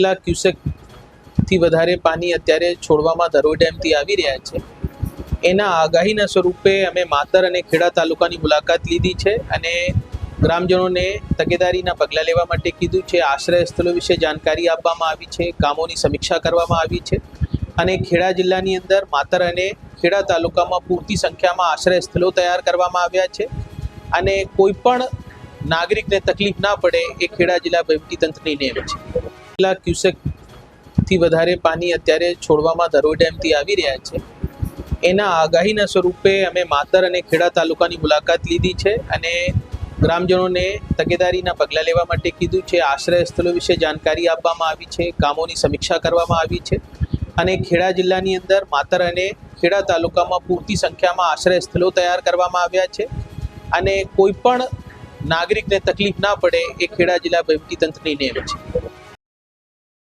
ક્યુસેકથી વધારે પાણી અત્યારે છોડવામાં ધરોઈ ડેમથી આવી રહ્યા છે. એના આગાહીના સ્વરૂપે અમે માતર અને ખેડા તાલુકાની મુલાકાત લીધી છે અને ગ્રામજનોને તકેદારીના પગલાં લેવા માટે કીધું છે. આશ્રય સ્થળો વિશે જાણકારી આપવામાં આવી છે, કામોની સમીક્ષા કરવામાં આવી છે અને ખેડા જિલ્લાની અંદર માતર અને ખેડા તાલુકામાં પૂરતી સંખ્યામાં આશ્રય સ્થળો તૈયાર કરવામાં આવ્યા છે અને કોઈ પણ નાગરિકને તકલીફ ના પડે એ ખેડા જિલ્લા વહીવટીતંત્રની નેમ છે. ક્યુસેકથી વધારે પાણી અત્યારે છોડવામાં ધરોઈ ડેમથી આવી રહ્યા છે. એના આગાહીના સ્વરૂપે અમે માતર અને ખેડા તાલુકાની મુલાકાત લીધી છે અને ગ્રામજનોને તકેદારીના પગલાં લેવા માટે કીધું છે. આશ્રય સ્થળો વિશે જાણકારી આપવામાં આવી છે, કામોની સમીક્ષા કરવામાં આવી છે અને ખેડા જિલ્લાની અંદર માતર અને ખેડા તાલુકામાં પૂરતી સંખ્યામાં આશ્રય સ્થળો તૈયાર કરવામાં આવ્યા છે અને કોઈ પણ નાગરિકને તકલીફ ના પડે એ ખેડા જિલ્લા વહીવટીતંત્રની નેમ છે.